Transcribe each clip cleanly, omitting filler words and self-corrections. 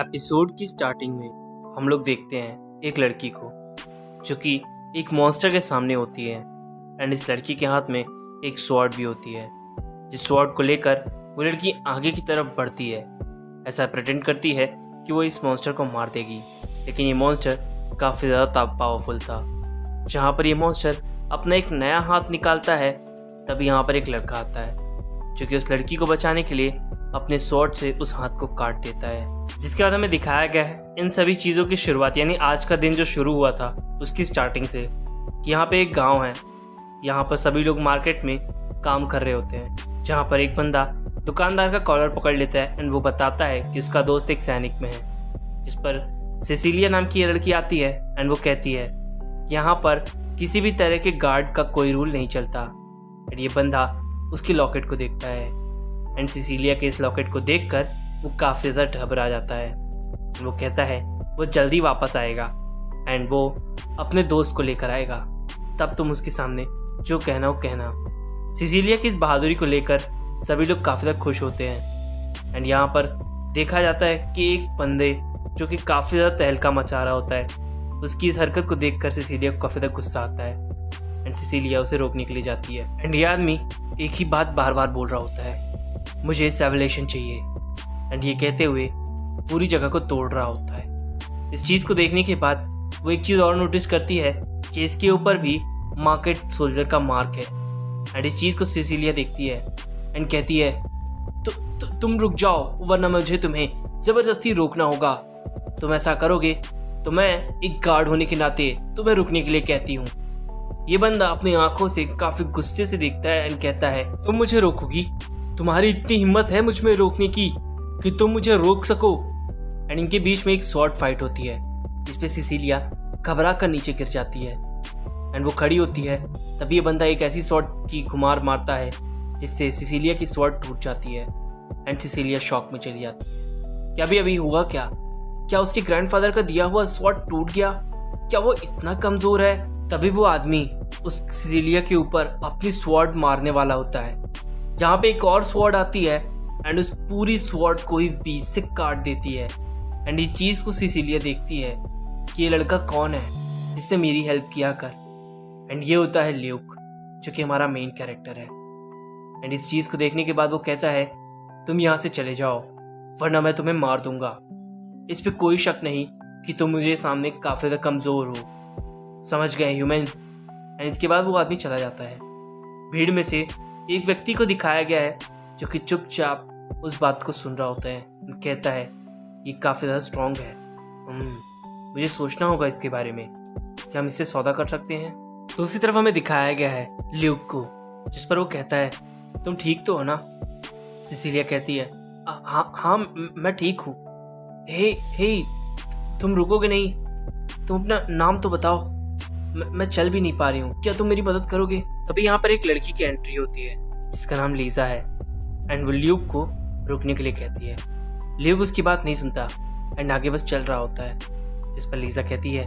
Episode की starting में हम लोग देखते हैं एक लड़की को जो कि एक मॉन्स्टर के सामने होती है एंड इस लड़की के हाथ में एक स्वॉर्ड भी होती है। जिस स्वॉर्ड को लेकर वो लड़की आगे की तरफ बढ़ती है, ऐसा प्रेटेंड करती है कि वो इस मॉन्स्टर को मार देगी, लेकिन ये मॉन्स्टर काफ़ी ज़्यादा पावरफुल था। जहाँ पर ये मॉन्स्टर अपना एक नया हाथ निकालता है तभी यहाँ पर एक लड़का आता है जो कि उस लड़की को बचाने के लिए अपने स्वॉर्ड से उस हाथ को काट देता है। जिसके बाद हमें दिखाया गया है इन सभी चीज़ों की शुरुआत, यानी आज का दिन जो शुरू हुआ था उसकी स्टार्टिंग से, कि यहाँ पे एक गांव है। यहाँ पर सभी लोग मार्केट में काम कर रहे होते हैं, जहाँ पर एक बंदा दुकानदार का कॉलर पकड़ लेता है एंड वो बताता है कि उसका दोस्त एक सैनिक में है। जिस पर सिसिलिया नाम की ये लड़की आती है एंड वो कहती है यहाँ पर किसी भी तरह के गार्ड का कोई रूल नहीं चलता। एंड ये बंदा उसकी लॉकेट को देखता है एंड सिसिलिया के इस लॉकेट को देखकर वो काफ़ी ज़्यादा घबरा जाता है। वो कहता है वो जल्दी वापस आएगा एंड वो अपने दोस्त को लेकर आएगा, तब तुम उसके सामने जो कहना हो कहना। सिसिलिया की इस बहादुरी को लेकर सभी लोग काफ़ी ज़्यादा खुश होते हैं एंड यहाँ पर देखा जाता है कि एक बंदे जो कि काफ़ी ज़्यादा तहलका मचा रहा होता है, उसकी इस हरकत को देखकर सिसिलिया को काफ़ी ज़्यादा गुस्सा आता है एंड सिसिलिया उसे रोकने के लिए जाती है। एंड ये आदमी एक ही बात बार बार बोल रहा होता है, मुझे सेवलेशन चाहिए, एंड ये कहते हुए पूरी जगह को तोड़ रहा होता है। इस चीज़ को देखने के बाद वो एक चीज़ और नोटिस करती है कि इसके ऊपर भी मार्केट सोल्जर का मार्क है। एंड इस चीज़ को सिसिलिया देखती है एंड कहती है तुम रुक जाओ, वरना मुझे तुम्हें ज़बरदस्ती रोकना होगा। तुम ऐसा करोगे तो मैं एक गार्ड होने के नाते तुम्हें रुकने के लिए कहती हूँ। ये बंदा अपनी आंखों से काफ़ी गुस्से से देखता है एंड कहता है तुम मुझे रोकोगी? तुम्हारी इतनी हिम्मत है मुझ में रोकने की कि तुम मुझे रोक सको? एंड इनके बीच में एक स्वॉर्ड फाइट होती है जिसपे सिसिलिया घबरा कर नीचे गिर जाती है एंड वो खड़ी होती है। तभी ये बंदा एक ऐसी स्वॉर्ड की घुमार मारता है जिससे सिसिलिया की स्वॉर्ड टूट जाती है एंड सिसिलिया शॉक में चली जाती है। क्या अभी हुआ क्या उसके ग्रैंडफादर का दिया हुआ स्वॉर्ड टूट गया? क्या वो इतना कमजोर है? तभी वो आदमी उस सिसिलिया के ऊपर अपनी स्वॉर्ड मारने वाला होता है। यहाँ पे एक और स्वॉर्ड आती है एंड उस पूरी स्वॉर्ड को ही बीच से काट देती है। एंड इस चीज़ को सिसिलिया देखती है कि ये लड़का कौन है जिसने मेरी हेल्प किया कर। एंड ये होता है ल्यूक, जो कि हमारा मेन कैरेक्टर है। एंड इस चीज़ को देखने के बाद वो कहता है तुम यहाँ से चले जाओ, वरना मैं तुम्हें मार दूंगा। इस पे कोई शक नहीं कि तुम मुझे सामने काफ़ी ज़्यादा कमज़ोर हो, समझ गए ह्यूमन। एंड इसके बाद वो आदमी चला जाता है। भीड़ में से एक व्यक्ति को दिखाया गया है जो कि चुपचाप उस बात को सुन रहा होता है। कहता है ये काफ़ी ज़्यादा स्ट्रॉन्ग है, मुझे सोचना होगा इसके बारे में, क्या हम इससे सौदा कर सकते हैं? दूसरी तरफ हमें दिखाया गया है ल्यूक को, जिस पर वो कहता है तुम ठीक तो हो ना? सिसिलिया कहती है हाँ मैं ठीक हूँ। हे तुम रुकोगे नहीं? तुम अपना नाम तो बताओ, मैं चल भी नहीं पा रही हूँ, क्या तुम मेरी मदद करोगे? तभी यहाँ पर एक लड़की की एंट्री होती है जिसका नाम लीजा है एंड वो ल्यूक को रुकने के लिए कहती है। ल्यूक उसकी बात नहीं सुनता एंड आगे बस चल रहा होता है। जिस पर लीजा कहती है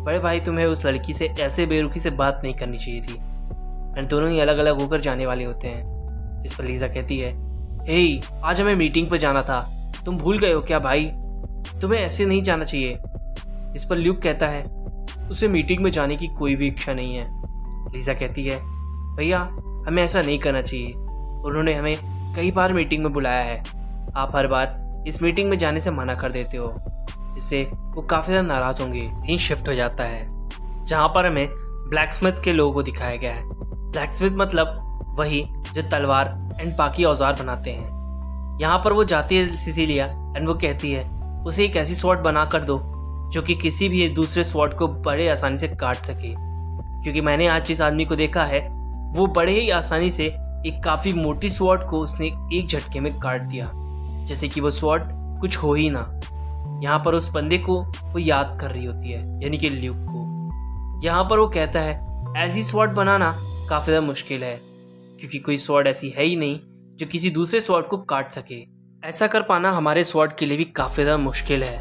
बड़े भाई तुम्हें उस लड़की से ऐसे बेरुखी से बात नहीं करनी चाहिए थी। एंड दोनों ही अलग अलग होकर जाने वाले होते हैं। जिस पर लीजा कहती है हे आज हमें मीटिंग पर जाना था, तुम भूल गए हो क्या भाई? तुम्हें ऐसे नहीं जाना चाहिए। इस पर ल्यूक कहता है उसे मीटिंग में जाने की कोई भी इच्छा नहीं है। लीजा कहती है भैया हमें ऐसा नहीं करना चाहिए, उन्होंने हमें कई बार मीटिंग में बुलाया है, आप हर बार इस मीटिंग में जाने से मना कर देते हो, जिससे वो काफ़ी ज़्यादा नाराज़ होंगे। यहीं शिफ्ट हो जाता है जहाँ पर हमें ब्लैकस्मिथ के लोगों को दिखाया गया है। ब्लैकस्मिथ मतलब वही जो तलवार एंड बाकी औजार बनाते हैं। यहाँ पर वो जाती है सिसिलिया एंड वो कहती है उसे एक ऐसी स्वॉर्ड बना कर दो जो कि किसी भी दूसरे स्वॉर्ड को बड़े आसानी से काट सके, क्योंकि मैंने आज जिस आदमी को देखा है वो बड़े ही आसानी से एक काफ़ी मोटी स्वॉर्ड को उसने एक झटके में काट दिया, जैसे कि वो स्वॉर्ड कुछ हो ही ना। यहाँ पर उस बंदे को वो याद कर रही होती है, यानी कि ल्यूक को। यहाँ पर वो कहता है ऐसी स्वॉर्ड बनाना काफ़ी ज़्यादा मुश्किल है, क्योंकि कोई स्वॉर्ड ऐसी है ही नहीं जो किसी दूसरे स्वॉर्ड को काट सके। ऐसा कर पाना हमारे स्वॉर्ड के लिए भी काफ़ी ज़्यादा मुश्किल है।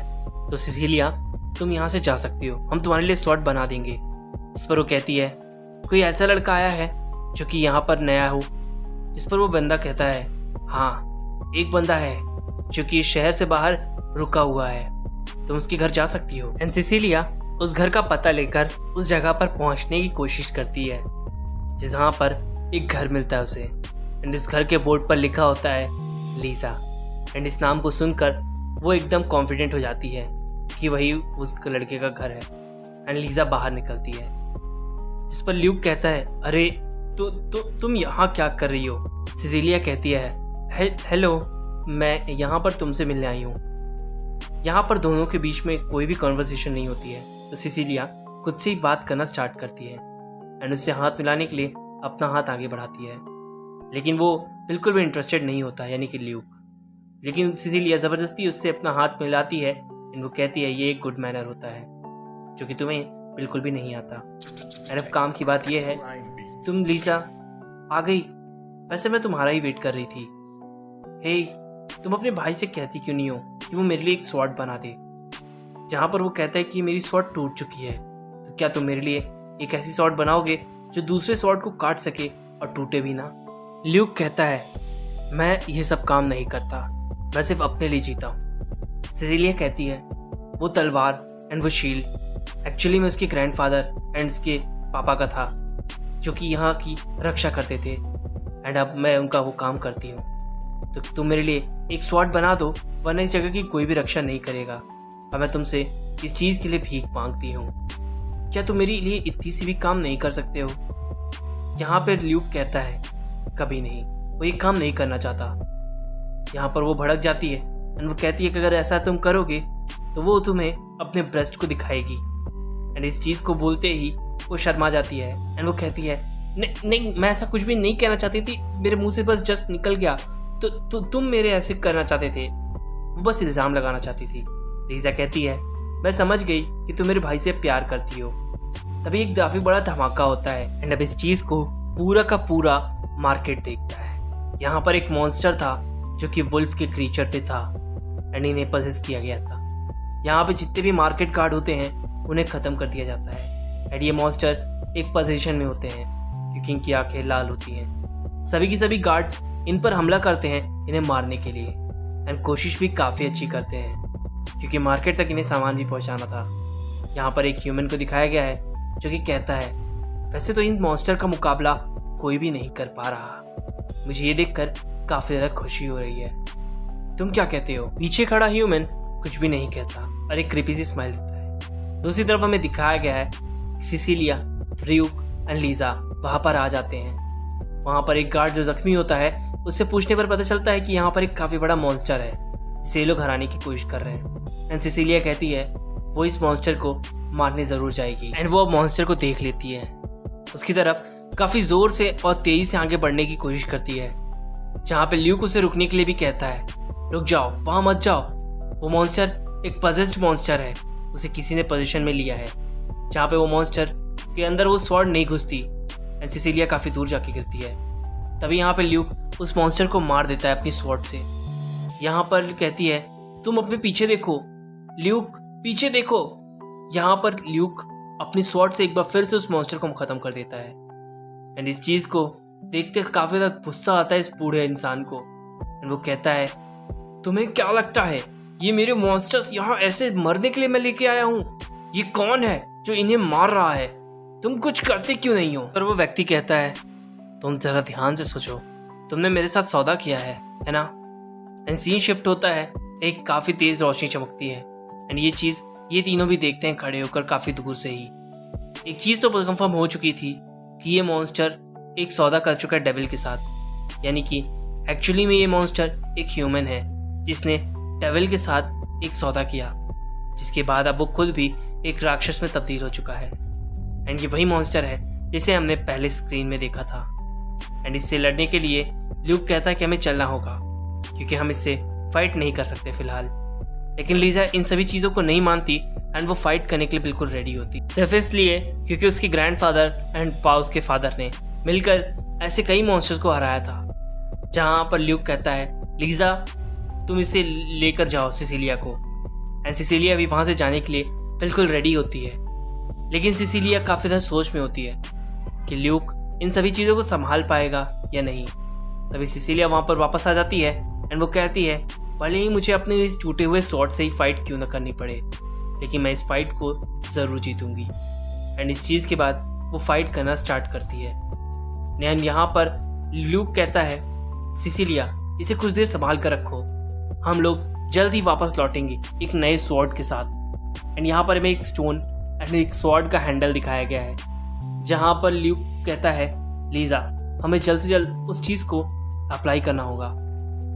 तो सिसिलिया तुम यहाँ से जा सकती हो, हम तुम्हारे लिए स्वॉर्ड बना देंगे। जिस पर वो कहती है कोई ऐसा लड़का आया है जो कि यहाँ पर नया हो। जिस पर वो बंदा कहता है हाँ, एक बंदा है जो कि इस शहर से बाहर रुका हुआ है, तुम उसके घर जा सकती हो। एंड सिसिलिया उस घर का पता लेकर उस जगह पर पहुंचने की कोशिश करती है जहाँ पर एक घर मिलता है उसे। एंड इस घर के बोर्ड पर लिखा होता है लीजा। एंड इस नाम को सुनकर वो एकदम कॉन्फिडेंट हो जाती है कि वही उस लड़के का घर है। एंड लीजा बाहर निकलती है, जिस पर ल्यूक कहता है अरे तुम यहाँ क्या कर रही हो। सिसिलिया कहती है हेलो, मैं यहाँ पर तुमसे मिलने आई हूँ। यहाँ पर दोनों के बीच में कोई भी कॉन्वर्सेशन नहीं होती है, तो सिसिलिया खुद से ही बात करना स्टार्ट करती है एंड उससे हाथ मिलाने के लिए अपना हाथ आगे बढ़ाती है, लेकिन वो बिल्कुल भी इंटरेस्टेड नहीं होता, यानी कि ल्यूक। लेकिन सिसिलिया ज़बरदस्ती उससे अपना हाथ मिलाती है एंड वो कहती है ये एक गुड मैनर होता है जो कि तुम्हें बिल्कुल भी नहीं आता। एंड अब काम की बात यह है, तुम लीजा आ गई, वैसे मैं तुम्हारा ही वेट कर रही थी। हे, तुम अपने भाई से कहती क्यों नहीं हो कि वो मेरे लिए एक स्वॉर्ड बना दे। जहाँ पर वो कहता है कि मेरी स्वॉर्ड टूट चुकी है, तो क्या तुम मेरे लिए एक ऐसी स्वॉर्ड बनाओगे जो दूसरे स्वॉर्ड को काट सके और टूटे भी ना। ल्यूक कहता है मैं ये सब काम नहीं करता, मैं सिर्फ अपने लिए जीता हूँ। सिसिलिया कहती है वो तलवार एंड वो शील्ड एक्चुअली में उसके ग्रैंडफादर एंड उसके पापा का था, जो कि यहाँ की रक्षा करते थे, एंड अब मैं उनका वो काम करती हूँ। तो तुम मेरे लिए एक स्वॉर्ड बना दो, वरना इस जगह की कोई भी रक्षा नहीं करेगा और मैं तुमसे इस चीज़ के लिए भीख मांगती हूँ। क्या तुम मेरे लिए इतनी सी भी काम नहीं कर सकते हो। यहाँ पर ल्यूक कहता है कभी नहीं, वो ये काम नहीं करना चाहता। यहाँ पर वो भड़क जाती है एंड वो कहती है कि अगर ऐसा तुम करोगे तो वो तुम्हें अपने ब्रेस्ट को दिखाएगी। एंड इस चीज़ को बोलते ही वो शर्मा जाती है एंड वो कहती है नहीं, मैं ऐसा कुछ भी नहीं कहना चाहती थी, मेरे मुंह से बस जस्ट निकल गया। तो तुम मेरे ऐसे करना चाहते थे, वो बस इल्ज़ाम लगाना चाहती थी। लीजा कहती है मैं समझ गई कि तुम मेरे भाई से प्यार करती हो। तभी एक काफ़ी बड़ा धमाका होता है एंड अब इस चीज़ को पूरा का पूरा मार्केट देखता है। यहाँ पर एक मॉन्स्टर था जो कि वुल्फ के क्रीचर पे था एंड इन्हें पजेस किया गया था। यहाँ पे जितने भी मार्केट गार्ड होते हैं उन्हें ख़त्म कर दिया जाता है एंड ये मॉन्स्टर एक पोजीशन में होते हैं क्योंकि इनकी आंखें लाल होती हैं। सभी की सभी गार्ड्स इन पर हमला करते हैं इन्हें मारने के लिए एंड कोशिश भी काफ़ी अच्छी करते हैं क्योंकि मार्केट तक इन्हें सामान भी पहुंचाना था। यहाँ पर एक ह्यूमन को दिखाया गया है जो कि कहता है वैसे तो इन मॉन्स्टर का मुकाबला कोई भी नहीं कर पा रहा। मुझे ये देखकर काफ़ी ज़्यादा खुशी हो रही है, तुम क्या कहते हो। पीछे खड़ा ह्यूमन कुछ भी नहीं कहता और एक क्रीपी सी स्माइल देता है। दूसरी तरफ हमें दिखाया गया है सिसिलिया, ल्यूक एंड लीजा वहाँ पर आ जाते हैं। वहाँ पर एक गार्ड जो जख्मी होता है उससे पूछने पर पता चलता है कि यहाँ पर एक काफ़ी बड़ा मॉन्स्टर है जिसे ये लोग हराने की कोशिश कर रहे हैं। एंड सिसिलिया कहती है वो इस मॉन्स्टर को मारने ज़रूर जाएगी एंड वो अब मॉन्स्टर को देख लेती है। उसकी तरफ काफ़ी ज़ोर से और तेज़ी से आगे बढ़ने की कोशिश करती है, जहाँ पे ल्यूक उसे रुकने के लिए भी कहता है रुक जाओ, वहाँ मत जाओ। वो मॉन्स्टर एक पजेस्ड मॉन्स्टर है, उसे किसी ने पोजीशन में लिया है जहाँ पे वो मॉन्स्टर के अंदर वो स्वॉर्ड नहीं घुसती एंड सिसिलिया काफ़ी दूर जाके गिरती है। तभी यहाँ पे ल्यूक उस मॉन्स्टर को मार देता है अपनी स्वॉर्ड से। यहाँ पर कहती है तुम अपने पीछे देखो ल्यूक, पीछे देखो। यहाँ पर ल्यूक अपनी स्वॉर्ड से एक बार फिर से उस मॉन्स्टर को खत्म कर देता है एंड इस चीज़ को देखते काफ़ी ज़्यादा गुस्सा आता है इस बूढ़े इंसान को एंड वो कहता है तुम्हें क्या लगता है ये मेरे मॉन्स्टर्स यहाँ ऐसे मरने के लिए मैं लेके आया हूँ? ये कौन है जो इन्हें मार रहा है? तुम कुछ करते क्यों नहीं हो? पर वो व्यक्ति कहता है तुम जरा ध्यान से सोचो, तुमने मेरे साथ सौदा किया है ना। एंड सीन शिफ्ट होता है, एक काफ़ी तेज़ रोशनी चमकती है एंड ये चीज़ ये तीनों भी देखते हैं खड़े होकर काफ़ी दूर से ही। एक चीज़ तो कंफर्म हो चुकी थी कि ये मॉन्स्टर एक सौदा कर चुका है डेविल के साथ, यानी कि एक्चुअली में ये मॉन्स्टर एक ह्यूमन है जिसने डेविल के साथ एक सौदा किया, जिसके बाद अब वो खुद भी एक राक्षस में तब्दील हो चुका है। एंड ये वही मॉन्स्टर है जिसे हमने पहले स्क्रीन में देखा था। एंड इससे लड़ने के लिए ल्यूक कहता है कि हमें चलना होगा क्योंकि हम इससे फाइट नहीं कर सकते फिलहाल। लेकिन लीजा इन सभी चीज़ों को नहीं मानती एंड वो फाइट करने के लिए बिल्कुल रेडी होती, सिर्फ इसलिए क्योंकि उसकी ग्रैंडफादर एंड पाउस के फादर ने मिलकर ऐसे कई मॉन्स्टर्स को हराया था। जहाँ पर ल्यूक कहता है लीजा तुम इसे लेकर जाओ सिसिलिया को। एंड सिसिलिया भी वहाँ से जाने के लिए बिल्कुल रेडी होती है। लेकिन सिसिलिया काफ़ी ज़्यादा सोच में होती है कि ल्यूक इन सभी चीज़ों को संभाल पाएगा या नहीं। तभी सिसिलिया वहाँ पर वापस आ जाती है एंड वो कहती है भले ही मुझे अपने इस टूटे हुए स्वॉर्ड से ही फाइट क्यों ना करनी पड़े, लेकिन मैं इस फाइट को ज़रूर जीतूंगी। एंड इस चीज़ के बाद वो फाइट करना स्टार्ट करती है। एंड यहाँ पर ल्यूक कहता है सिसिलिया इसे कुछ देर संभाल कर रखो, हम लोग जल्द ही वापस लौटेंगे एक नए स्वॉर्ड के साथ। एंड यहाँ पर हमें एक स्टोन एंड एक स्वॉर्ड का हैंडल दिखाया गया है, जहाँ पर ल्यूक कहता है लीजा हमें जल्द से जल्द उस चीज़ को अप्लाई करना होगा।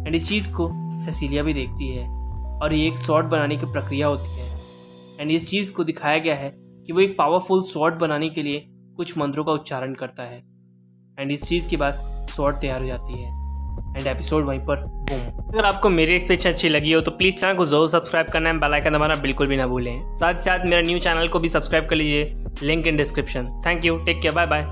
एंड इस चीज़ को सिसिलिया भी देखती है और ये एक स्वॉर्ड बनाने की प्रक्रिया होती है। एंड इस चीज़ को दिखाया गया है कि वो एक पावरफुल स्वॉर्ड बनाने के लिए कुछ मंत्रों का उच्चारण करता है। एंड इस चीज़ के बाद स्वॉर्ड तैयार हो जाती है एंड एपिसोड वहीं पर बूम। अगर आपको मेरी एक्सप्लेनेशन अच्छी लगी हो तो प्लीज़ चैनल को जरूर सब्सक्राइब करना है, बेल आइकन दबाना बिल्कुल भी ना भूलें। साथ ही साथ मेरा न्यू चैनल को भी सब्सक्राइब कर लीजिए, link in description. Thank you, take care, bye bye.